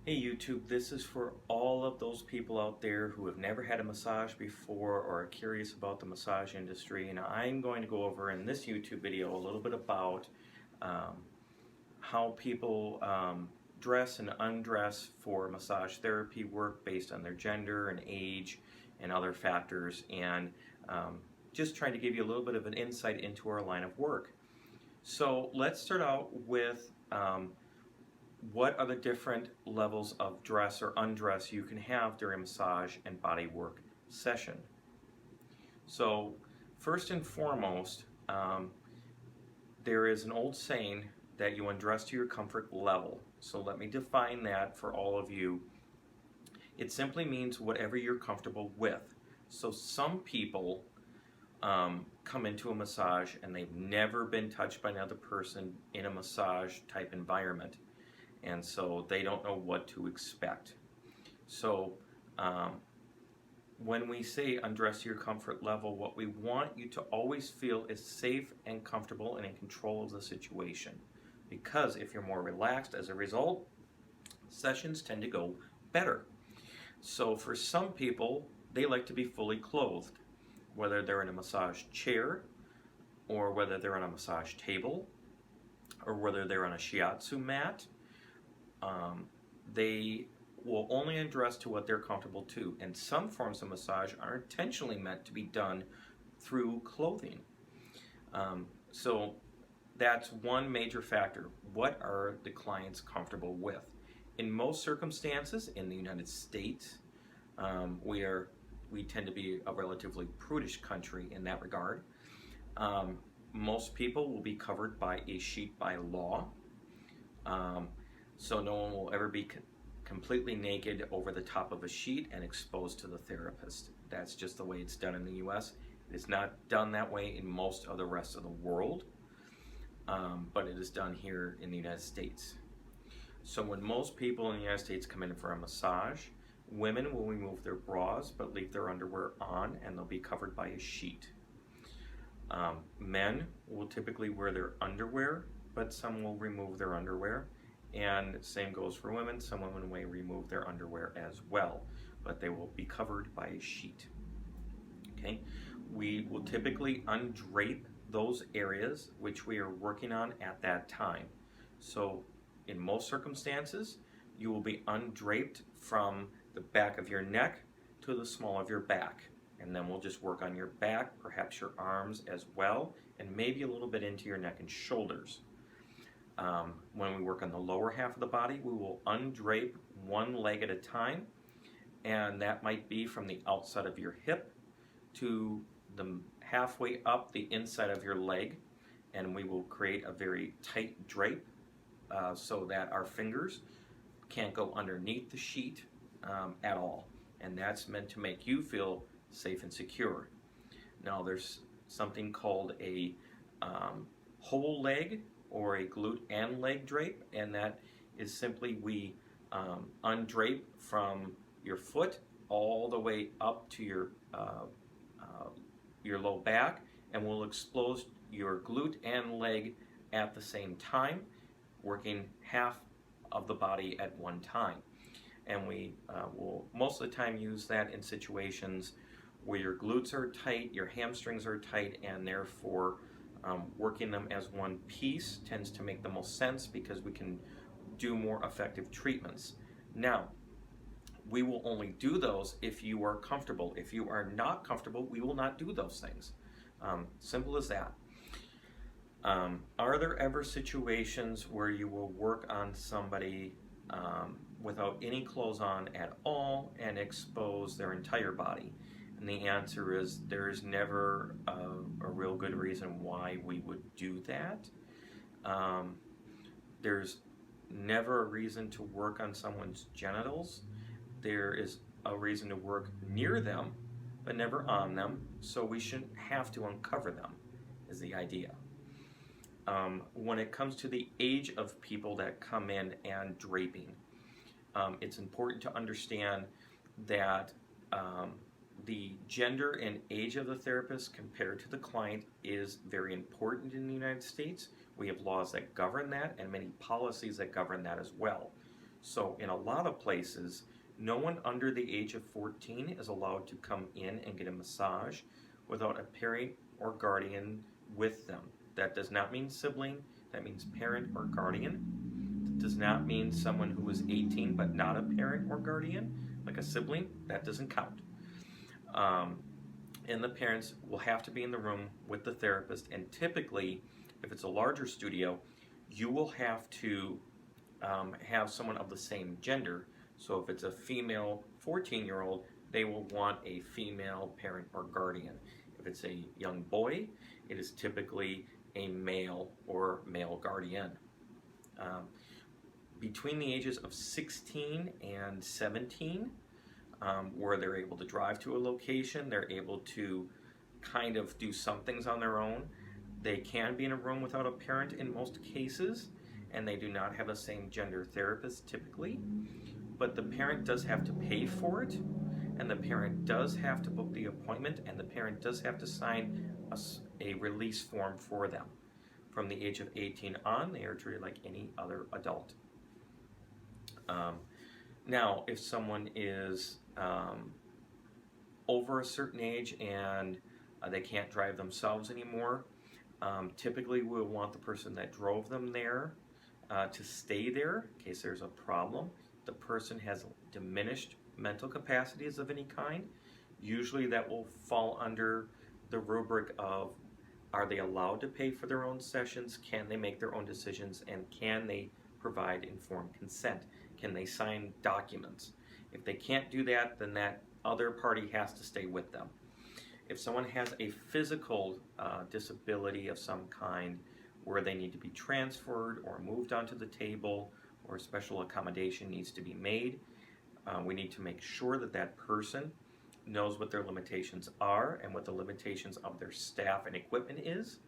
Hey YouTube, this is for all of those people out there who have never had a massage before or are curious about the massage industry, and I'm going to go over in this YouTube video a little bit about how people dress and undress for massage therapy work based on their gender and age and other factors, and just trying to give you a little bit of an insight into our line of work. So let's start out with what are the different levels of dress or undress you can have during a massage and body work session. So first and foremost, there is an old saying that you undress to your comfort level. So let me define that for all of you. It simply means whatever you're comfortable with. So some people come into a massage and they've never been touched by another person in a massage type environment, and so they don't know what to expect. So when we say undress to your comfort level, what we want you to always feel is safe and comfortable and in control of the situation, because if you're more relaxed as a result, sessions tend to go better. So for some people, they like to be fully clothed, whether they're in a massage chair or whether they're on a massage table or whether they're on a shiatsu mat. They will only undress to what they're comfortable to, and some forms of massage are intentionally meant to be done through clothing. So that's one major factor. What are the clients comfortable with? In most circumstances in the United States, we tend to be a relatively prudish country in that regard. Most people will be covered by a sheet by law. So no one will ever be completely naked over the top of a sheet and exposed to the therapist. That's just the way it's done in the US. It is not done that way in most of the rest of the world, but it is done here in the United States. So when most people in the United States come in for a massage, women will remove their bras but leave their underwear on, and they'll be covered by a sheet. Men will typically wear their underwear, but some will remove their underwear. And same goes for women. Some women may remove their underwear as well, but they will be covered by a sheet. Okay, we will typically undrape those areas which we are working on at that time. So in most circumstances, you will be undraped from the back of your neck to the small of your back, and then we'll just work on your back, perhaps your arms as well, and maybe a little bit into your neck and shoulders. When we work on the lower half of the body, we will undrape one leg at a time, and that might be from the outside of your hip to the halfway up the inside of your leg, and we will create a very tight drape so that our fingers can't go underneath the sheet at all, and that's meant to make you feel safe and secure. Now there's something called a whole leg or a glute and leg drape, and that is simply we undrape from your foot all the way up to your low back, and we'll expose your glute and leg at the same time, working half of the body at one time. And we will most of the time use that in situations where your glutes are tight, your hamstrings are tight, and therefore working them as one piece tends to make the most sense because we can do more effective treatments. Now, we will only do those if you are comfortable. If you are not comfortable, we will not do those things. Simple as that. Are there ever situations where you will work on somebody without any clothes on at all and expose their entire body? And the answer is there is never a real good reason why we would do that. There's never a reason to work on someone's genitals. There is a reason to work near them, but never on them, so we shouldn't have to uncover them, is the idea. When it comes to the age of people that come in and draping, it's important to understand that the gender and age of the therapist compared to the client is very important in the United States. We have laws that govern that and many policies that govern that as well. So in a lot of places, no one under the age of 14 is allowed to come in and get a massage without a parent or guardian with them. That does not mean sibling, that means parent or guardian. It does not mean someone who is 18 but not a parent or guardian, like a sibling. That doesn't count. And the parents will have to be in the room with the therapist, and typically, if it's a larger studio, you will have to have someone of the same gender. So if it's a female 14-year-old, they will want a female parent or guardian. If it's a young boy, it is typically a male or male guardian. Between the ages of 16 and 17, where they're able to drive to a location, they're able to kind of do some things on their own. They can be in a room without a parent in most cases, and they do not have the same gender therapist typically, but the parent does have to pay for it, and the parent does have to book the appointment, and the parent does have to sign a release form for them. From the age of 18 on, they are treated like any other adult. Now, if someone is over a certain age and they can't drive themselves anymore, typically we'll want the person that drove them there to stay there in case there's a problem. The person has diminished mental capacities of any kind. Usually that will fall under the rubric of, are they allowed to pay for their own sessions? Can they make their own decisions? And can they provide informed consent? Can they sign documents? If they can't do that, then that other party has to stay with them. If someone has a physical disability of some kind where they need to be transferred or moved onto the table, or a special accommodation needs to be made, we need to make sure that that person knows what their limitations are and what the limitations of their staff and equipment is,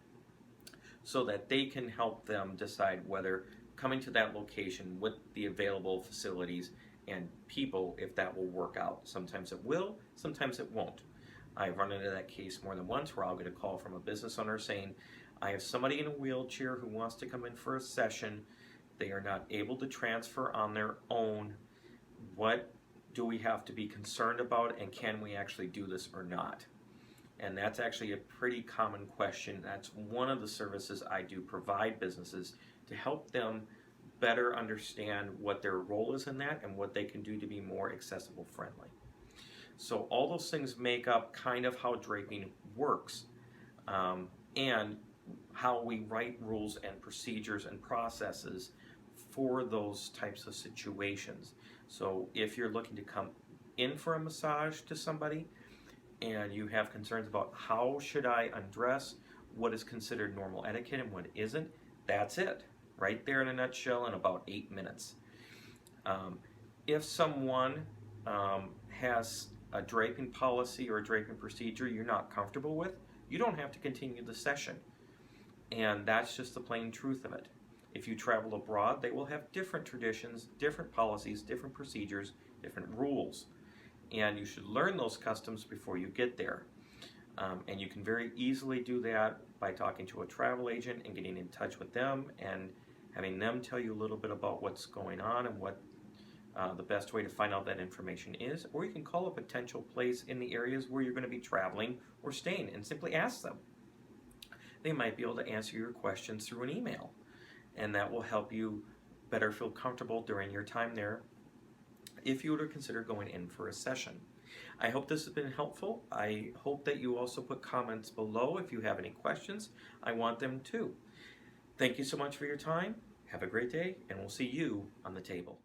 so that they can help them decide whether coming to that location with the available facilities and people, if that will work out. Sometimes it will, sometimes it won't. I've run into that case more than once where I'll get a call from a business owner saying, I have somebody in a wheelchair who wants to come in for a session. They are not able to transfer on their own. What do we have to be concerned about, and can we actually do this or not? And that's actually a pretty common question. That's one of the services I do provide businesses to help them better understand what their role is in that and what they can do to be more accessible friendly. So all those things make up kind of how draping works, and how we write rules and procedures and processes for those types of situations. So if you're looking to come in for a massage to somebody and you have concerns about how should I undress, what is considered normal etiquette and what isn't, that's it. Right there in a nutshell in about 8 minutes. If someone has a draping policy or a draping procedure you're not comfortable with, you don't have to continue the session. And that's just the plain truth of it. If you travel abroad, they will have different traditions, different policies, different procedures, different rules. And you should learn those customs before you get there. And you can very easily do that by talking to a travel agent and getting in touch with them and having them tell you a little bit about what's going on and what the best way to find out that information is. Or you can call a potential place in the areas where you're going to be traveling or staying and simply ask them. They might be able to answer your questions through an email, and that will help you better feel comfortable during your time there if you were to consider going in for a session. I hope this has been helpful. I hope that you also put comments below if you have any questions. I want them too. Thank you so much for your time. Have a great day, and we'll see you on the table.